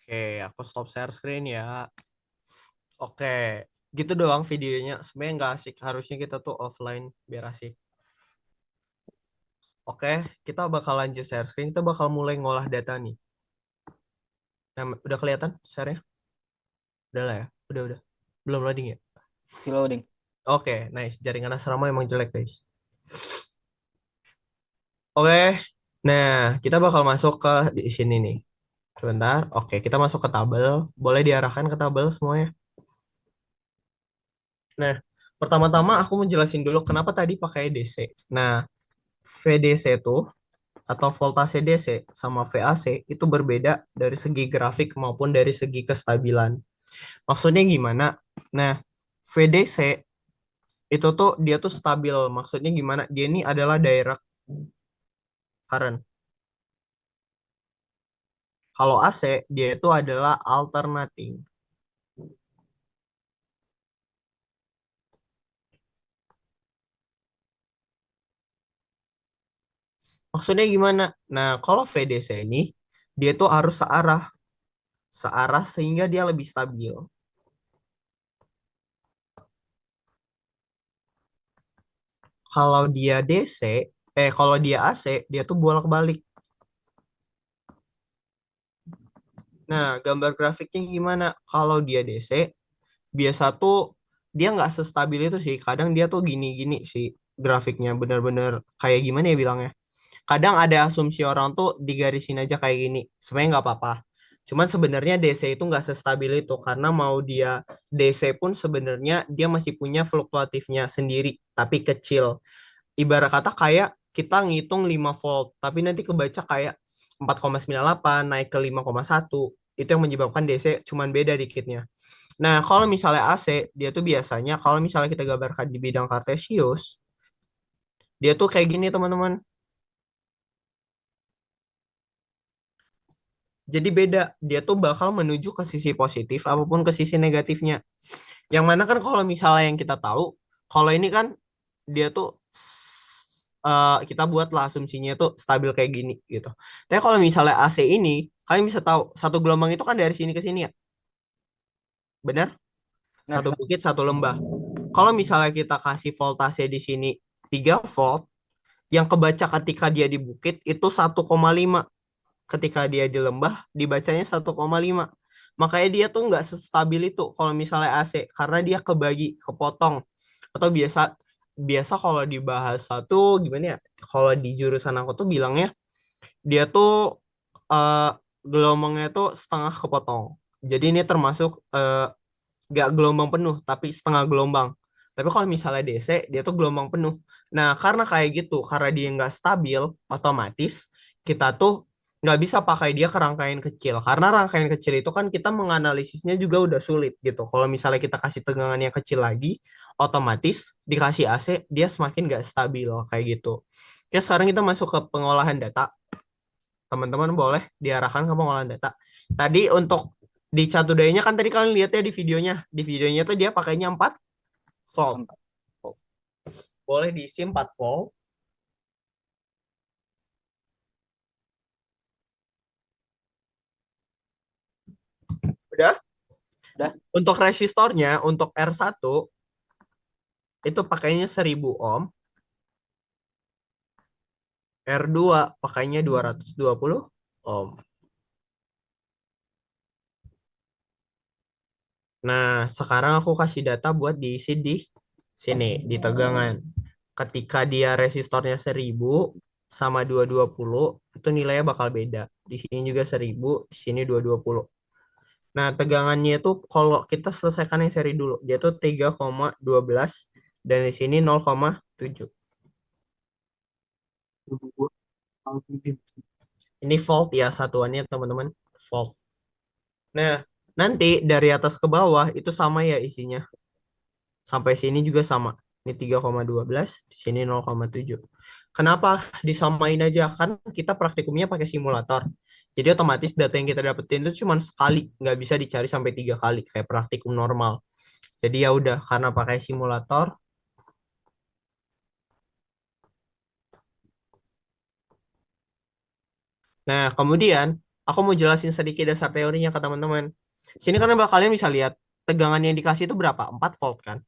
Oke, aku stop share screen ya. Oke, gitu doang videonya. Sebenarnya nggak asik. Harusnya kita tuh offline biar asik. Oke, kita bakal lanjut share screen. Kita bakal mulai ngolah data nih. Nah, udah kelihatan share-nya? Udah lah ya. Udah. Belum loading ya? Si loading. Oke, nice. Jaringan asrama emang jelek, guys. Oke, nah kita bakal masuk ke di sini nih. Sebentar. Oke, kita masuk ke tabel. Boleh diarahkan ke tabel semuanya. Nah, pertama-tama aku mau jelasin dulu kenapa tadi pakai DC. Nah, VDC itu atau voltase DC sama VAC itu berbeda dari segi grafik maupun dari segi kestabilan. Maksudnya gimana? Nah, VDC itu tuh dia tuh stabil. Maksudnya gimana? Dia ini adalah direct current. Kalau AC dia itu adalah alternating. Maksudnya gimana? Nah, kalau VDC ini dia tuh harus searah sehingga dia lebih stabil. Kalau dia DC, kalau dia AC, dia tuh bolak-balik. Nah, gambar grafiknya gimana? Kalau dia DC, biasa tuh dia nggak sestabil itu sih. Kadang dia tuh gini-gini sih grafiknya. Bener-bener kayak gimana ya bilangnya. Kadang ada asumsi orang tuh digarisin aja kayak gini. Sebenarnya nggak apa-apa. Cuman sebenarnya DC itu nggak sestabil itu. Karena mau dia DC pun sebenarnya dia masih punya fluktuatifnya sendiri. Tapi kecil. Ibarat kata kayak kita ngitung 5 volt, tapi nanti kebaca kayak 4,98 naik ke 5,1. Itu yang menyebabkan DC cuman beda dikitnya. Nah, kalau misalnya AC, dia tuh biasanya kalau misalnya kita gambarkan di bidang kartesius, dia tuh kayak gini teman-teman. Jadi beda, dia tuh bakal menuju ke sisi positif apapun ke sisi negatifnya. Yang mana kan kalau misalnya yang kita tahu, kalau ini kan dia tuh kita buatlah asumsinya tuh stabil kayak gini gitu. Tapi kalau misalnya AC ini, kalian bisa tahu satu gelombang itu kan dari sini ke sini ya, benar? Satu Benar. bukit, satu lembah. Kalau misalnya kita kasih voltase di sini 3 volt, yang kebaca ketika dia di bukit itu 1,5. Ketika dia di lembah dibacanya 1,5. Makanya dia tuh nggak sestabil itu kalau misalnya AC karena dia kebagi, kepotong. Atau biasa biasa kalau dibahas satu gimana ya? Kalau di jurusan aku tuh bilangnya dia tuh eh, gelombangnya tuh setengah kepotong. Jadi ini termasuk nggak gelombang penuh tapi setengah gelombang. Tapi kalau misalnya DC dia tuh gelombang penuh. Nah karena kayak gitu, karena dia nggak stabil, otomatis kita tuh nggak bisa pakai dia ke rangkaian kecil. Karena rangkaian kecil itu kan kita menganalisisnya juga udah sulit gitu. Kalau misalnya kita kasih tegangan yang kecil lagi, otomatis dikasih AC dia semakin nggak stabil kayak gitu. Oke, sekarang kita masuk ke pengolahan data. Teman-teman boleh diarahkan ke pengolahan data. Tadi untuk di Chatudaya-nya kan tadi kalian lihat ya di videonya. Di videonya tuh dia pakainya 4 volt. Empat. Oh, Boleh diisi 4 volt. Udah. udah. Untuk resistornya, untuk R1 itu pakainya 1000 ohm. R2 pakainya 220 ohm. Nah, sekarang aku kasih data buat diisi di sini, di tegangan. Ketika dia resistornya 1000 sama 220, itu nilainya bakal beda. Di sini juga 1000, di sini 220. Nah, tegangannya itu kalau kita selesaikan yang seri dulu, dia tuh 3,12 dan di sini 0,7. Ini volt ya satuannya teman-teman, volt. Nah, nanti dari atas ke bawah itu sama ya isinya. Sampai sini juga sama. Ini 3,12, di sini 0,7. Kenapa disamain aja? Kan kita praktikumnya pakai simulator. Jadi otomatis data yang kita dapetin itu cuma sekali, nggak bisa dicari sampai 3 kali kayak praktikum normal. Jadi ya udah karena pakai simulator. Nah, kemudian Aku mau jelasin sedikit dasar teorinya ke teman-teman. Sini kan kalian bisa lihat tegangan yang dikasih itu berapa? 4 volt kan?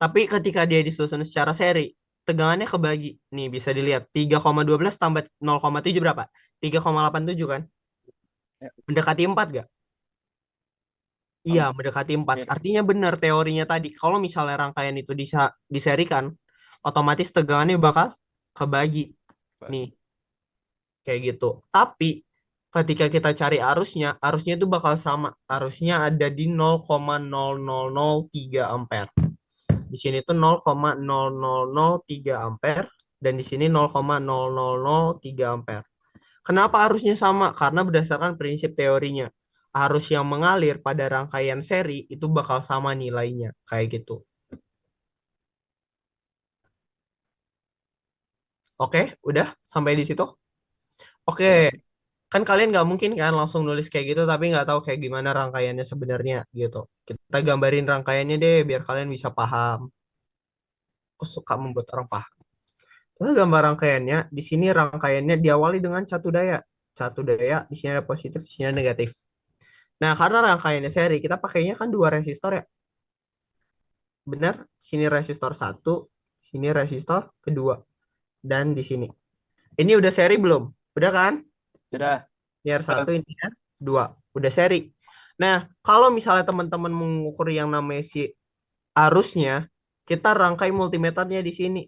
Tapi ketika dia disusun secara seri, tegangannya kebagi. Nih bisa dilihat 3,12 tambah 0,7 berapa? 3,87 kan? Ya, Mendekati 4 gak? Iya, kamu. mendekati 4. Ya, Artinya benar teorinya tadi. Kalau misalnya rangkaian itu diserikan, otomatis tegangannya bakal kebagi. Nih, kayak gitu. Tapi ketika kita cari arusnya, arusnya itu bakal sama. Arusnya ada di 0,0003 ampere. Di sini tuh 0,0003 ampere dan di sini 0,0003 ampere. Kenapa arusnya sama? Karena berdasarkan prinsip teorinya, arus yang mengalir pada rangkaian seri itu bakal sama nilainya, kayak gitu. Oke, udah sampai di situ. Oke, udah. kan kalian nggak mungkin kan langsung nulis kayak gitu tapi nggak tahu kayak gimana rangkaiannya sebenarnya gitu. Kita gambarin rangkaiannya deh biar kalian bisa paham. Aku suka membuat orang paham. Kita gambar rangkaiannya. Di sini rangkaiannya diawali dengan catu daya. Catu daya di sini ada positif, di sini ada negatif. Nah, karena rangkaiannya seri, kita pakainya kan dua resistor ya. Benar? Sini resistor satu, sini resistor kedua, dan di sini. Ini udah seri belum? Udah kan? Sudah. Ini R1, ini R2. Udah seri. Nah, kalau misalnya teman-teman mengukur yang namanya si arusnya, kita rangkai multimeternya di sini.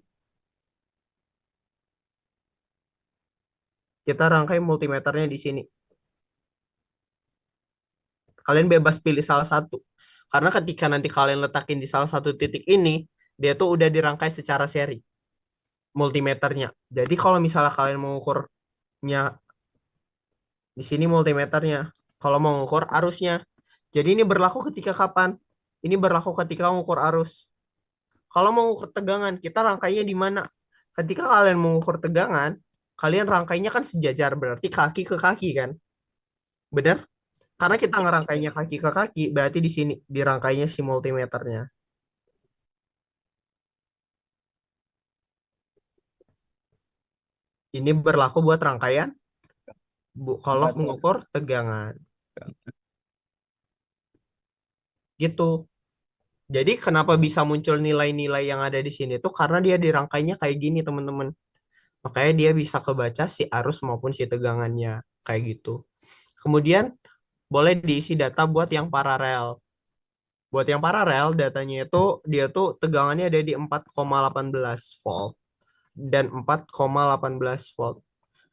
Kita rangkai multimeternya di sini. Kalian bebas pilih salah satu. Karena ketika nanti kalian letakin di salah satu titik ini, dia tuh udah dirangkai secara seri multimeternya. Jadi kalau misalnya kalian mengukurnya di sini multimeternya, kalau mau mengukur arusnya. Jadi ini berlaku ketika kapan? Ini berlaku ketika mengukur arus. Kalau mau mengukur tegangan, kita rangkainya di mana? Ketika kalian mengukur tegangan, kalian rangkainya kan sejajar, berarti kaki ke kaki kan? Benar? Karena kita ngerangkainya kaki ke kaki, berarti di sini dirangkainya si multimeternya. Ini berlaku buat rangkaian kalau Empat volt. mengukur tegangan. Gitu. Jadi kenapa bisa muncul nilai-nilai yang ada di sini tuh karena dia dirangkainya kayak gini, teman-teman. Makanya dia bisa kebaca si arus maupun si tegangannya kayak gitu. Kemudian boleh diisi data buat yang paralel. Buat yang paralel datanya itu dia tuh tegangannya ada di 4,18 volt dan 4,18 volt.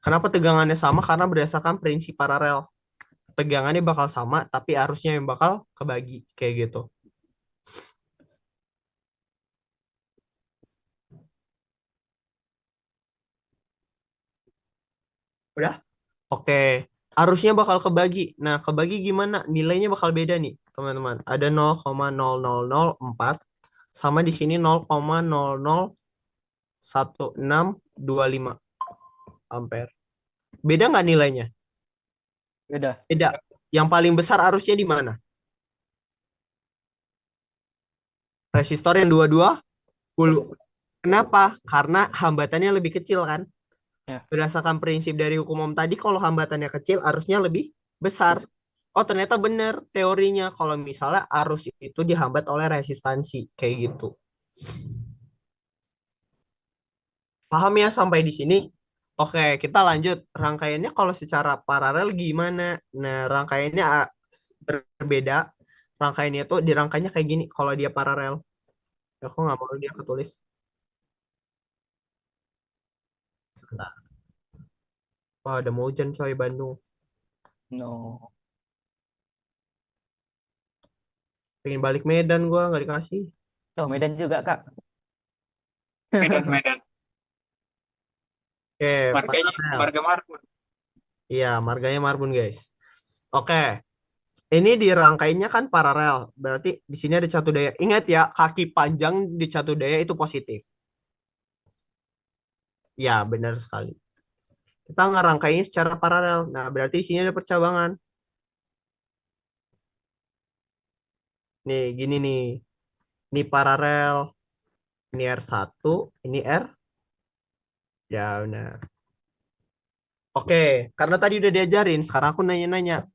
Kenapa tegangannya sama? Karena berdasarkan prinsip paralel. Tegangannya bakal sama tapi arusnya yang bakal kebagi kayak gitu. Udah? Oke. Arusnya bakal kebagi. Nah, kebagi gimana? Nilainya bakal beda nih, teman-teman. Ada 0,0004 sama di sini 0,001625 ampere. Beda nggak nilainya? Beda. Beda. Yang paling besar arusnya di mana? Resistor yang 22 puluh. Kenapa? Karena hambatannya lebih kecil kan? Ya. Berdasarkan prinsip dari hukum Ohm tadi, kalau hambatannya kecil, arusnya lebih besar. Bis- Oh, ternyata benar teorinya. Kalau misalnya arus itu dihambat oleh resistansi. Kayak gitu. Paham ya sampai di sini? Oke, kita lanjut. Rangkaiannya kalau secara paralel gimana? Nah, rangkaiannya berbeda. Rangkaiannya tuh dirangkainya kayak gini kalau dia paralel. Aku nggak mau dia ketulis. Sebentar. Wah, ada mau hujan coy Bandung. No. Pengen balik Medan gua nggak dikasih. Oh, Medan juga, Kak. Medan, Medan. Oke, Marganya, paralel. marga Marbun. Iya, marganya Marbun guys. Oke, ini dirangkainya kan paralel. Berarti di sini ada catu daya. Ingat ya, kaki panjang di catu daya itu positif. Ya, benar sekali. Kita ngerangkainya secara paralel. Nah, berarti di sini ada percabangan. Nih, gini nih. Ini paralel. Ini R1, ini R. Ya, benar. Oke, karena tadi udah diajarin, sekarang aku nanya-nanya.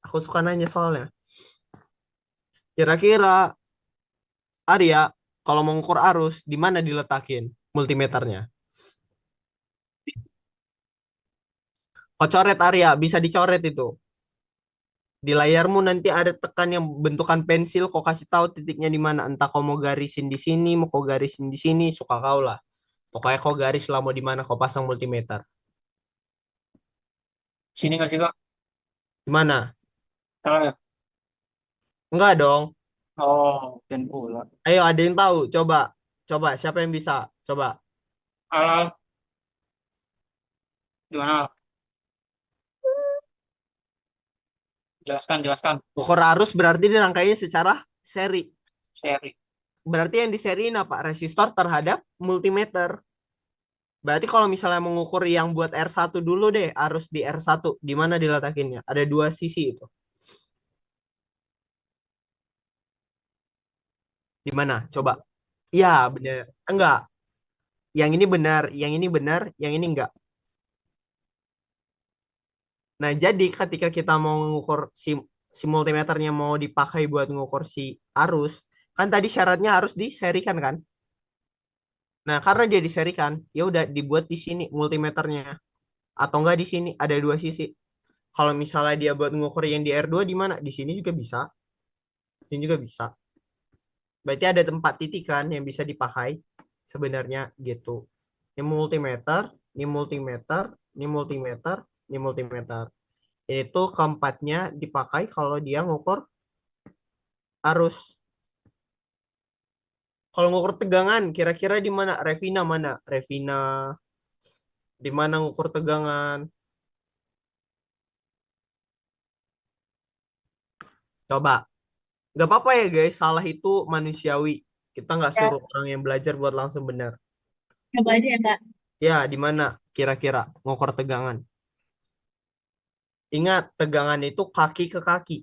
Aku suka nanya soalnya. Kira-kira Arya, kalau mau ngukur arus, di mana diletakin multimeternya? Kau coret Arya, bisa dicoret itu. Di layarmu nanti ada tekan yang bentukan pensil, kau kasih tahu titiknya di mana. Entah kau mau garisin di sini, mau kau garisin di sini, suka kau lah. Pokoknya kau garis lah mau di mana kau pasang multimeter. Sini nggak sih, Kak? Di mana? Salah ya? Enggak dong. Oh, dan pula. Ayo ada yang tahu? Coba. Coba siapa yang bisa? Coba. Al, gimana? Al? Jelaskan, jelaskan. Ukur arus berarti dirangkainya secara seri. Seri. Berarti yang diseriin apa? Resistor terhadap multimeter. Berarti kalau misalnya mengukur yang buat R1 dulu deh, arus di R1, di mana diletakinnya? Ada dua sisi itu. Di mana? Coba. Iya, benar. Enggak. Yang ini benar, yang ini benar, yang ini enggak. Nah, jadi ketika kita mau mengukur si multimeternya mau dipakai buat mengukur si arus, kan tadi syaratnya harus diserikan kan? Nah, karena dia diserikan, ya udah dibuat di sini multimeternya. Atau enggak di sini ada dua sisi. Kalau misalnya dia buat mengukur yang di R2 di mana? Di sini juga bisa. Di sini juga bisa. Berarti ada tempat titik kan yang bisa dipakai sebenarnya gitu. Ini multimeter, ini multimeter, ini multimeter, ini multimeter. Itu keempatnya dipakai kalau dia ngukur arus. Kalau ngukur tegangan, kira-kira di mana? Revina mana? Revina di mana ngukur tegangan? Coba. Gak apa-apa ya guys, salah itu manusiawi. Kita nggak Ya, suruh orang yang belajar buat langsung benar. coba aja ya, Kak. Ya, di mana kira-kira ngukur tegangan? Ingat, tegangan itu kaki ke kaki.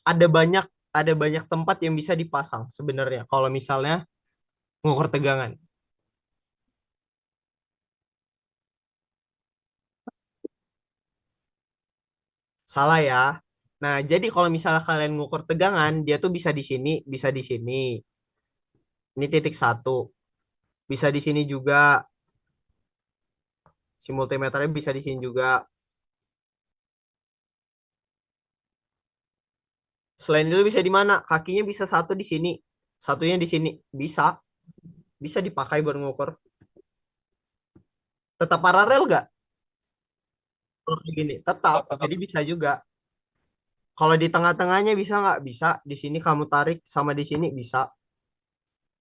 Ada banyak ada banyak tempat yang bisa dipasang sebenarnya kalau misalnya ngukur tegangan. Salah ya. Nah, jadi kalau misalnya kalian ngukur tegangan, dia tuh bisa di sini, bisa di sini. Ini titik satu. Bisa di sini juga. Si multimeternya bisa di sini juga. Selain itu bisa di mana? Kakinya bisa satu di sini, satunya di sini. Bisa, bisa dipakai buat ngukur. Tetap paralel gak? Kalau kayak gini, tetap. Jadi bisa juga. Kalau di tengah-tengahnya bisa nggak? Bisa. Di sini kamu tarik sama di sini bisa.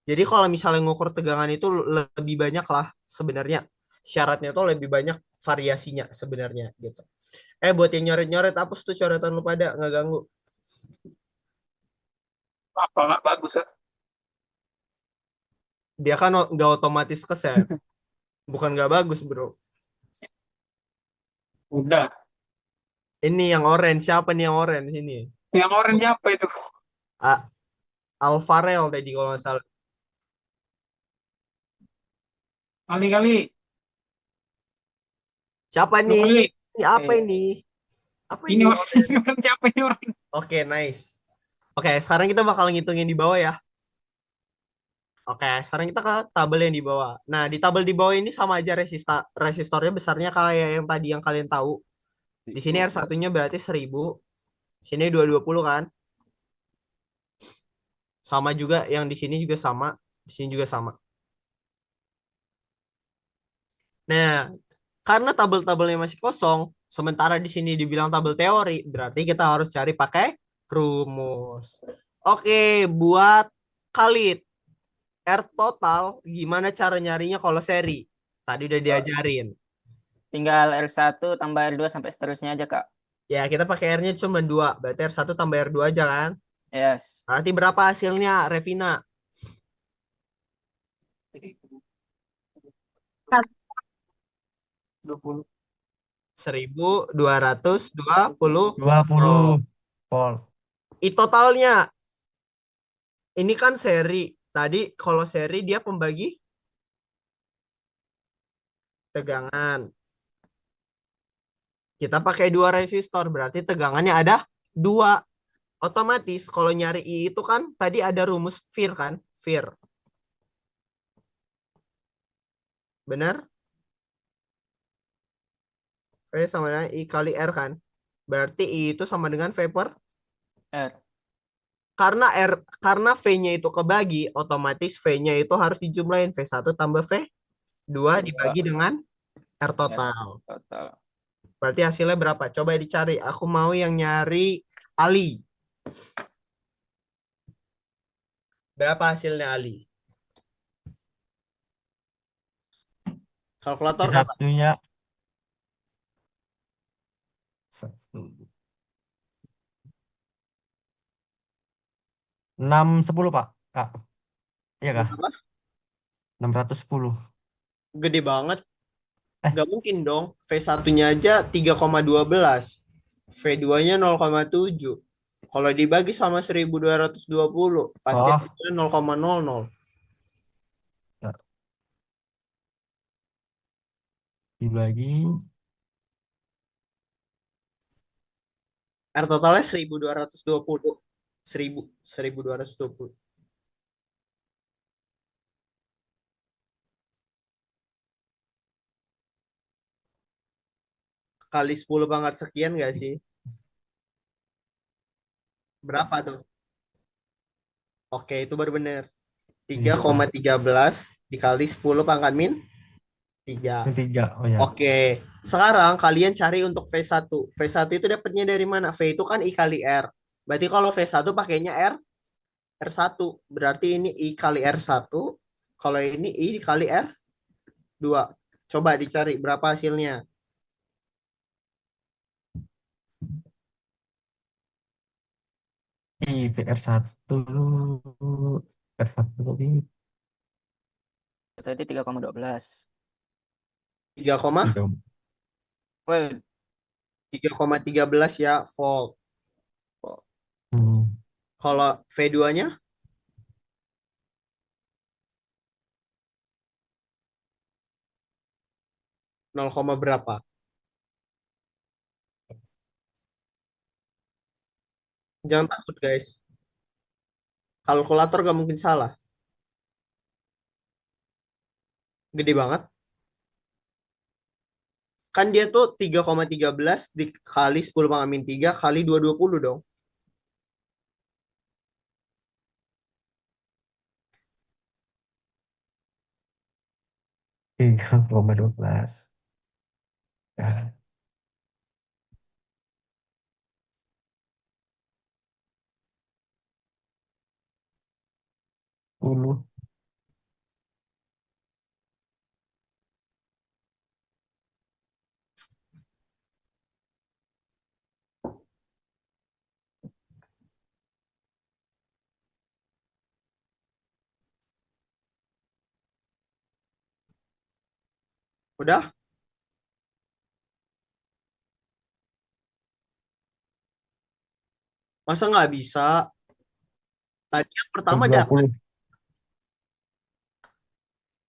Jadi kalau misalnya ngukur tegangan itu lebih banyak lah sebenarnya. Syaratnya tuh lebih banyak variasinya sebenarnya gitu. Buat yang nyoret-nyoret, hapus tuh coretan lu pada nggak ganggu. Apa nggak bagus ya? Dia kan nggak otomatis ke save. Bukan nggak bagus bro. Udah. Ini yang orange siapa nih yang orange ini? Yang orange apa itu? A Alvarel tadi kalau nggak salah. Kali-kali. Siapa Dua nih? kali. Ini apa Eh, ini? Apa ini ini? orang, ini orang siapa ini orang? Oke, nice. Oke, sekarang kita bakal ngitung yang di bawah ya. Oke, sekarang kita ke tabel yang di bawah. Nah, di tabel di bawah ini sama aja resistornya besarnya kayak yang tadi yang kalian tahu. Di sini R1-nya berarti 1000. Sini 220 kan? Sama juga yang di sini juga sama, di sini juga sama. Nah, karena tabel-tabelnya masih kosong, sementara di sini dibilang tabel teori, berarti kita harus cari pakai rumus. Oke, buat Khalid, R total gimana cara nyarinya kalau seri? Tadi udah diajarin. Tinggal R1 tambah R2 sampai seterusnya aja, Kak. Ya, kita pakai R-nya cuma 2. Berarti R1 tambah R2 aja kan? Yes. Berarti berapa hasilnya, Revina? 20. 1220 20 volt. volt. I totalnya, ini kan seri. Tadi kalau seri dia pembagi tegangan. Kita pakai 2 resistor, berarti tegangannya ada 2. Otomatis kalau nyari I itu kan tadi ada rumus FIR kan? FIR. Benar? V sama dengan I kali R kan? Berarti I itu sama dengan V per R. karena V-nya itu kebagi, otomatis V-nya itu harus dijumlahin V1 tambah V2 dibagi dengan R R total. total. Berarti hasilnya berapa? Coba dicari. Aku mau yang nyari Ali. Berapa hasilnya Ali? Kalkulator kakak. Satunya 610 Pak. Kak. Iya kah? Berapa? 610. Gede banget. Eh, Gak mungkin dong. V1-nya aja 3,12. V2-nya 0,7. Kalau dibagi sama 1220, pasti oh, hasilnya 0,00. ya, dibagi R totalnya 1220. 1220. Kali 10 pangkat sekian gak sih? Berapa tuh? Oke, itu baru bener. ini Pak. 3,13 dikali 10 pangkat min 3. Ini 3. Oh ya. Oke, sekarang kalian cari untuk V1. V1 itu dapatnya dari mana? V itu kan I kali R. Berarti kalau V1 pakainya R1. Berarti ini I kali R1. Kalau ini I kali R2. Coba dicari berapa hasilnya. VR1 R1 tadi Tadi 3,12. 3, 3. Well, 3,13 ya volt. Hmm. Kalau V2-nya 0, berapa? Jangan takut guys. Kalkulator gak mungkin salah. Gede banget. Kan dia tuh 3,13 dikali 10 pangkat min 3 kali 220 dong. Tiga koma 12. Ya, 10. Udah? Masa nggak bisa? Tadi yang pertama dapat. 20.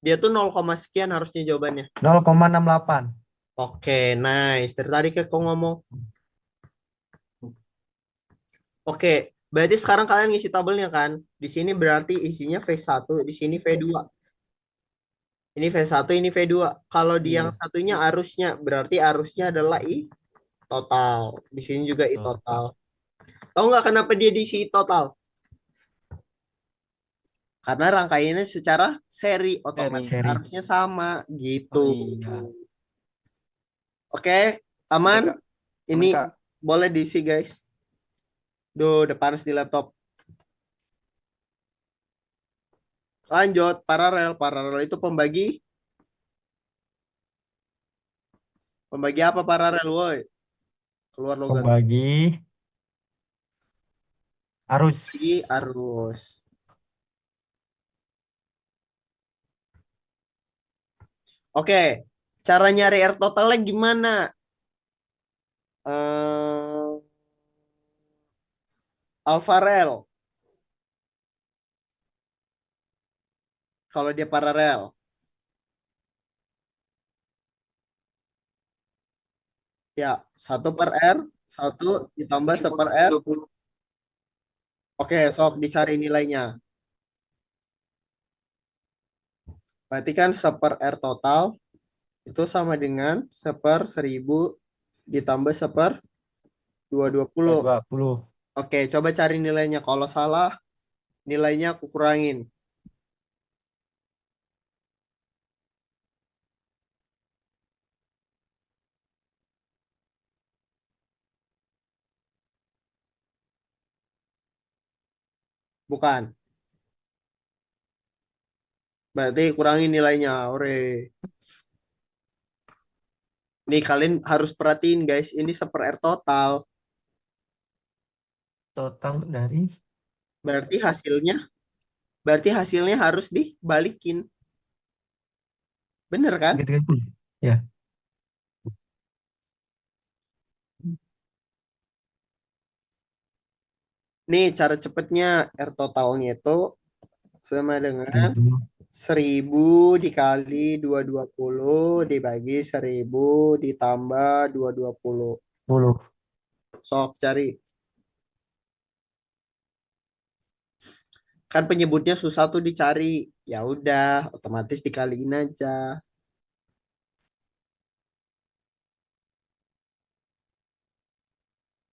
Dia tuh 0, sekian harusnya jawabannya. 0,68. Oke, nice. Dari tadi kok ngomong. Oke, berarti sekarang kalian ngisi tabelnya kan? Di sini berarti isinya V1, di sini V2. Ini V1, ini V2. Kalau di yang iya. satunya arusnya, berarti arusnya adalah I total. Di sini juga I total. Total. Tahu nggak kenapa dia diisi I total? Karena rangkaiannya secara seri, otomatis Seri. Seri. arusnya sama gitu. Oh iya. Oke, Oke, aman. Kak. Ini Aman, Kak. boleh diisi guys. Duh, udah panas di laptop. Lanjut, paralel. Paralel itu pembagi. Pembagi apa paralel, woi? Keluar logat. Pembagi arus. Pembagi arus. Oke, cara nyari R totalnya gimana? Eh, Alvarel. Kalau dia paralel. Ya, 1 per R, 1 ditambah 1 per R. 20. Oke, sok dicari nilainya. Berarti kan 1 per R total itu sama dengan 1 per 1000 ditambah 1 per 220. 20. Oke, coba cari nilainya. Kalau salah, nilainya aku kurangin. Bukan. Berarti kurangin nilainya. Ore. Nih, kalian harus perhatiin guys. Ini 1 per R total. Total dari Berarti hasilnya, berarti hasilnya harus dibalikin. Bener kan? gitu-gitu. Ya. Nih, cara cepetnya R totalnya itu sama dengan 1000 dikali 220 dibagi 1000 ditambah 220. 10. Sok cari. Kan penyebutnya susah tuh dicari. Ya udah, otomatis dikaliin aja.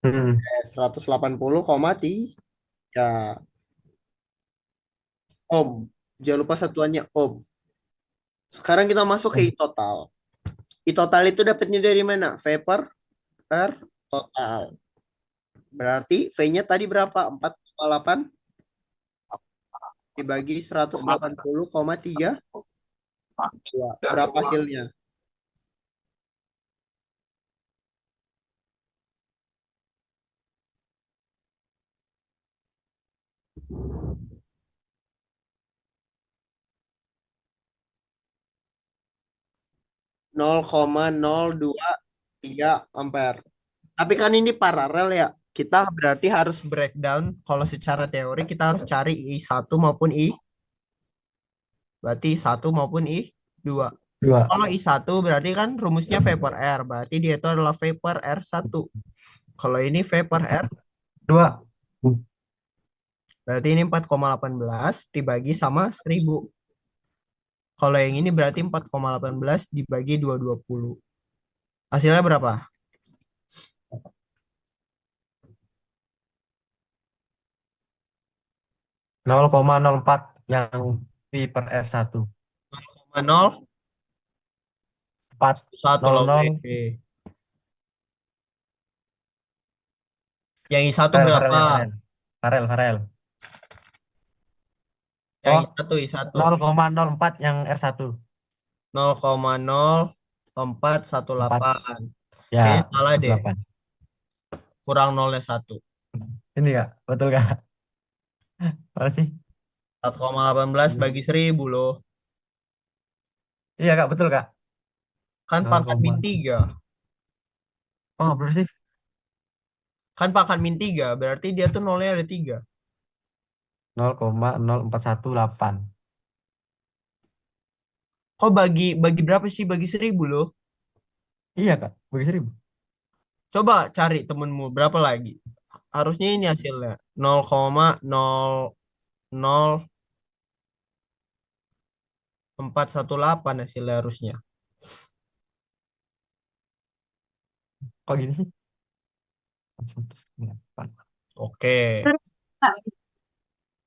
Hmm. 180,3 ohm. Jangan lupa satuannya ohm. Sekarang kita masuk ke I total. I total itu dapatnya dari mana? V per R total. Berarti V-nya tadi berapa? 4,8 dibagi 180,3. Berapa hasilnya? 0,023 ampere. Tapi kan ini paralel ya. Kita berarti harus breakdown. Kalau secara teori kita harus cari I1 maupun I. Berarti I1 maupun I2. 2. Kalau I1 berarti kan rumusnya V per R. Berarti dia itu adalah V per R1. Kalau ini V per R, 2. berarti ini 4,18 dibagi sama 1000. Kalau yang ini berarti 4,18 dibagi 220. Hasilnya berapa? 0,04 yang V per R1. 0,01 4. loh. 00. Yang I1 Farel, berapa? Farel. Yang Oh, I1, I1. 0,04 yang R1. 4. 0,0418. Ya, Kayaknya salah deh. 8. Kurang nolnya 1. Ini Kak, betul Kak? Mana sih? 4,18 bagi 1000 loh. Iya Kak, betul Kak. Kan 0, pangkat min 3. oh, berapa sih? Kan pangkat min 3. Berarti dia tuh nolnya ada 3. 0,0418. Kok bagi berapa sih? Bagi 1000 loh. Iya Kak, bagi 1000. Coba cari temenmu berapa lagi. Harusnya ini hasilnya. 0,00418 hasilnya harusnya. Kok gini sih? 198. Oke.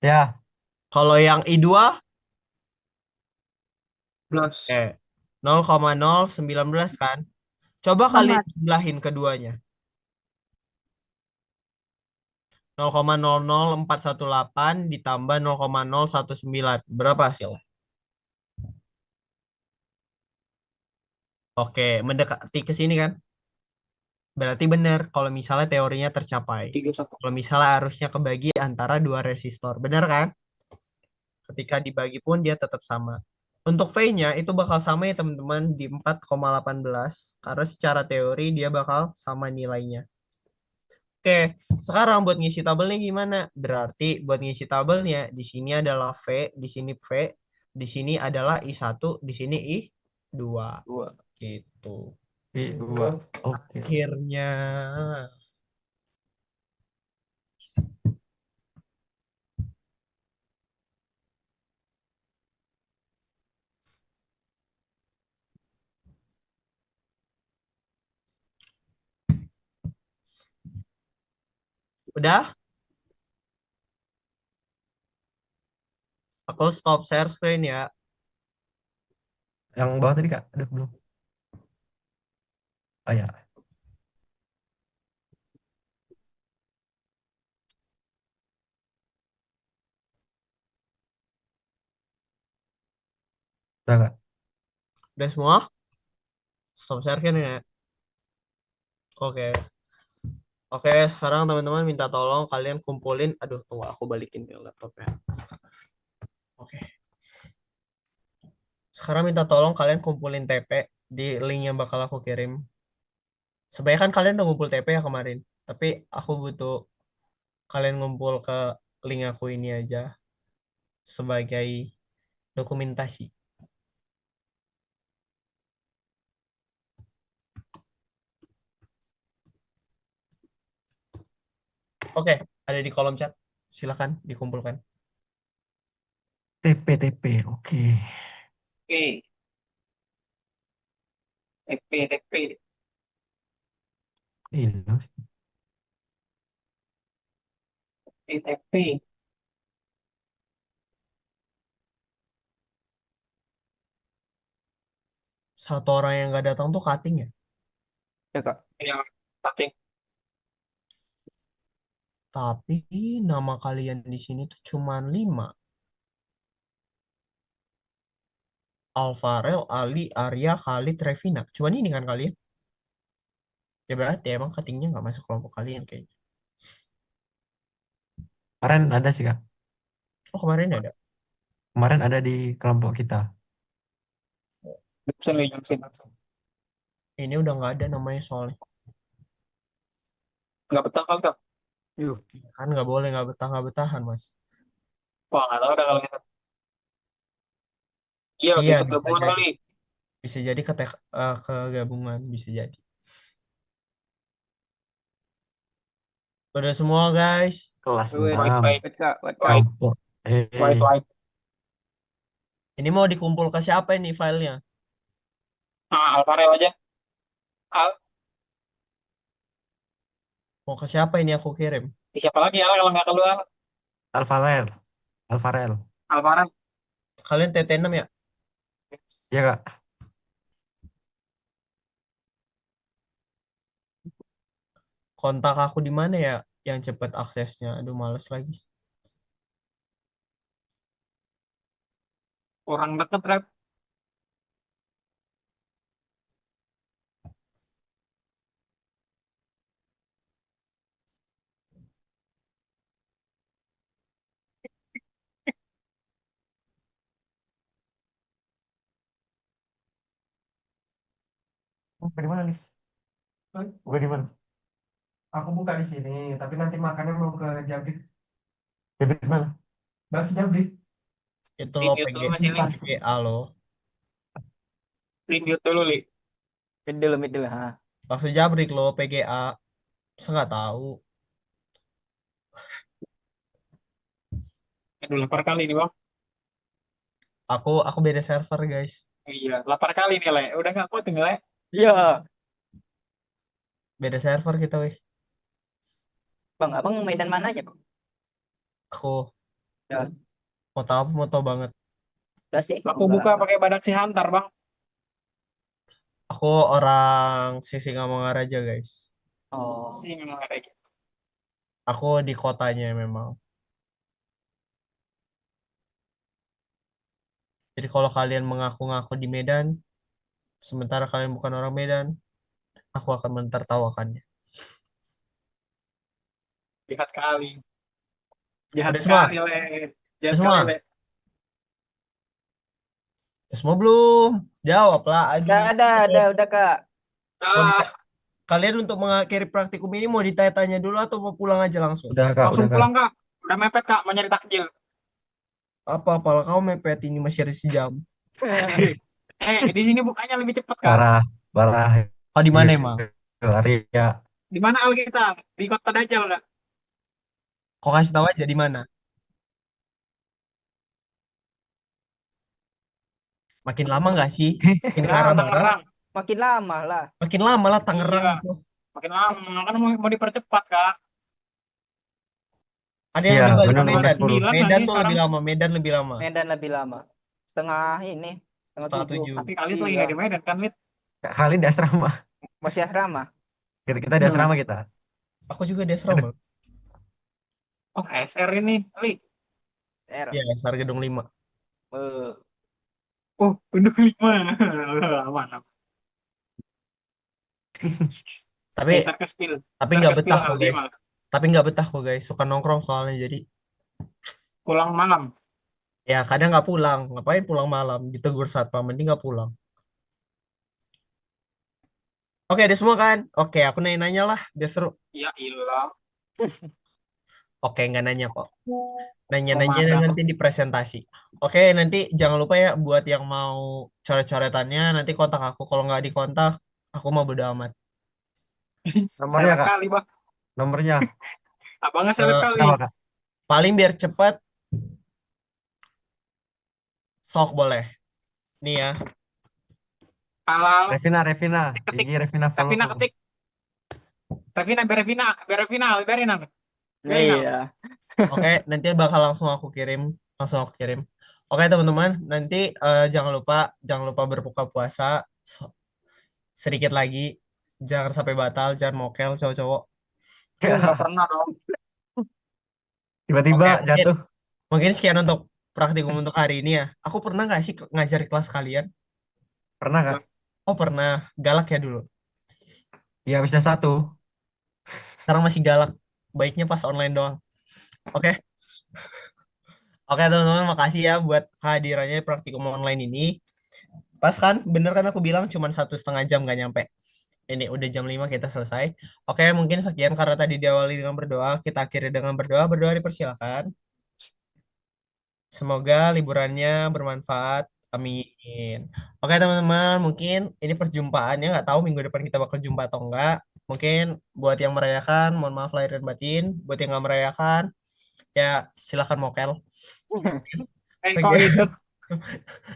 Ya, Kalau yang I2, Plus. 0,019 kan? Coba kalian jumlahin keduanya. 0,00418 ditambah 0,019. Berapa hasilnya? Oke, mendekati ke sini kan? Berarti benar kalau misalnya teorinya tercapai. 31. Kalau misalnya arusnya kebagi antara dua resistor. Benar kan? Ketika dibagi pun dia tetap sama. Untuk V-nya itu bakal sama ya teman-teman di 4,18. Karena secara teori dia bakal sama nilainya. Oke, sekarang buat ngisi tabelnya gimana? Berarti buat ngisi tabelnya di sini adalah V, di sini V, di sini adalah I1, di sini I2. 2. Gitu. V2. Oke. Akhirnya. Udah? Aku stop share screen ya. Yang bawah tadi Kak, aduh belum. Oh ya, udah Kak. Udah semua? Stop share kan ya? Oke. Oke, sekarang teman-teman minta tolong kalian kumpulin. Aduh, tunggu aku balikin ke laptopnya. Oke. Sekarang minta tolong kalian kumpulin TP di link yang bakal aku kirim. Sebenarnya kan kalian udah ngumpul TP ya kemarin. Tapi aku butuh kalian ngumpul ke link aku ini aja sebagai dokumentasi. Oke, ada di kolom chat. Silakan dikumpulkan. TP, oke. Oke. TP. Hilang sih. TP. Satu orang yang nggak datang tuh cutting ya. Ya, Kak. Yang penting. Tapi nama kalian di sini tuh cuma 5. Alvarel, Ali, Arya, Khalid, Revina. Cuman ini kan kalian. Ya berarti emang cuttingnya nggak masuk kelompok kalian kayaknya. Kemarin ada sih Kak. Oh kemarin ada. Kemarin ada di kelompok kita. Bisa nih yang sini. Ini udah nggak ada namanya soalnya. Nggak betah kan Kak? Yuh. Kan nggak boleh nggak betahan mas. Wah, nggak tahu dah kalau gitu. Iya, Iya ikut bisa gabungan jadi. kali. Bisa jadi ke gabungan bisa jadi. Udah semua guys. Kelas Wait, 6. Baik. wait, Kak. Wait, Kak. White, Kelompok. white. Ini mau dikumpul ke siapa ini filenya? Ah, Alvarez aja. Al, Mau ke siapa ini aku kirim? siapa lagi Al kalau nggak keluar? Alvarel. Alvarel. Alvarez. Kalian TT6 ya? Iya Kak. Kontak aku di mana ya? Yang cepet aksesnya. Aduh males lagi. Orang deket rap. Buka di mana nih? Buka di mana? Aku buka di sini, tapi nanti makannya mau ke Jabrik. Jabrik mana? Bakso Jabrik. Itu Di lo mute PG, dulu masih Li. PGA lo. Di mute dulu Li. Mid dulu. Ha. Maksud Jabrik lo PGA. Saya nggak tahu. Aduh, lapar kali nih Bang. Aku beda server guys. Iya, lapar kali nih Le. Udah nggak kuat nih Le. Iya. Beda server kita weh. Bang, abang Medan mana aja, Bang? Aku Ya, mau tahu banget. udah sih. Aku buka pakai badak si Hantar Bang. Aku orang Sisingamangaraja guys. Oh, Sih memang ada gitu. Aku di kotanya memang. Jadi kalau kalian mengaku-ngaku di Medan, sementara kalian bukan orang Medan, aku akan mentertawakannya. Jahat kali. Jahat Udah semua? kali Le. Udah Jahat kali semua? Le. Udah semua belum? Jawablah, udah aduh. ada, udah, Kak. Mau Ah, kalian untuk mengakhiri praktikum ini mau ditanya-tanya dulu atau mau pulang aja langsung? Udah Kak, langsung udah Kak. pulang Kak. Udah mepet Kak, mau nyari takjil. Apa-apalah kau mepet ini masih ada sejam. Di sini bukanya lebih cepet Kak. Parah, parah. Kau di mana Iya, emang? Arya. Di mana Al kita? Di kota Dajjal nggak? Kok kasih tahu aja di mana? Makin lama nggak sih? Makin ke arah Tangerang, barat. Tangerang. Makin lama lah. Makin lama lah Tangerang Iya. itu. Makin lama kan mau dipercepat kak. Ada yang Iya, udah balik benar, Medan. benar, 10. Medan lagi tuh sekarang. lebih lama. Medan lebih lama. Medan lebih lama. Setengah ini. Setengah Setengah 7. 7. Tapi kali itu lagi Iya. nggak di Medan kan, Lid? Kali di asrama. Masih asrama. Kita di asrama kita. Aku juga di asrama. Oh, SR ini, Li. R. Iya, SR Gedung 5. Eh, Oh, penduduk 5. Mantap. Tapi Ntar ke spill. tapi Ntar nggak ke spill betah kok Aldi guys. mah. Tapi nggak betah kok guys. Suka nongkrong soalnya jadi. Pulang malam. Ya kadang nggak pulang. Ngapain pulang malam? Ditegur satpam. Mending nggak pulang. Oke, ada semua kan? Oke, aku nanya-nanya lah. Biar seru. Ya ilah. Oke, nggak nanya kok. Mau Nanya-nanya marah. nanti di presentasi. Oke, nanti jangan lupa ya buat yang mau coret-coretannya nanti kontak aku. Kalau nggak dikontak, aku mau bodo amat. Nomornya, Seleb Kak. kali, Bang. Nomornya. Abangnya seleb Eh, kali. Apa, Kak? Paling biar cepet, sok boleh. Nih ya. Halal. Revina. Ketik. Iya, Revina follow. Revina ketik. Revina, biarin Al. Biarin Al. iya. Oke, nanti bakal langsung aku kirim. Langsung aku kirim. Oke, teman-teman. Nanti jangan lupa berbuka puasa. Sedikit lagi. Jangan sampai batal. Jangan mokel, cowok-cowok. Nggak pernah dong. Tiba-tiba Oke, jatuh. mungkin sekian untuk praktikum untuk hari ini ya. Aku pernah nggak sih ngajar di kelas kalian? Pernah, Kak? Oh, pernah. Galak ya dulu. Iya, bisa 1. Sekarang masih galak. Baiknya pas online doang. Oke. Oke, teman-teman. Makasih ya buat kehadirannya di praktikum online ini. Pas kan? Bener kan aku bilang cuma 1,5 jam nggak nyampe. Ini udah jam 5 kita selesai. Oke, mungkin sekian karena tadi diawali dengan berdoa. Kita akhiri dengan berdoa. Berdoa dipersilakan. Semoga liburannya bermanfaat. Amin. Oke teman-teman, mungkin ini perjumpaannya nggak tahu minggu depan kita bakal jumpa atau enggak. Mungkin buat yang merayakan, mohon maaf lahir dan batin. Buat yang nggak merayakan, ya silakan mokel. Kok Sekian, itu?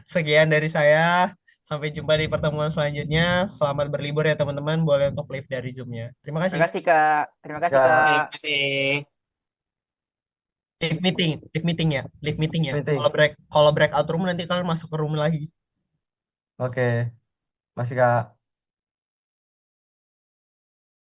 sekian dari saya. Sampai jumpa di pertemuan selanjutnya. Selamat berlibur ya teman-teman. Boleh untuk live dari Zoom-nya. Terima kasih. Terima kasih, Kak. Terima kasih, Ya. Kak. Terima kasih. Live meeting ya, live meeting ya. Meeting. Kalau breakout room nanti kalian masuk ke room lagi. Oke. Masih, Kak.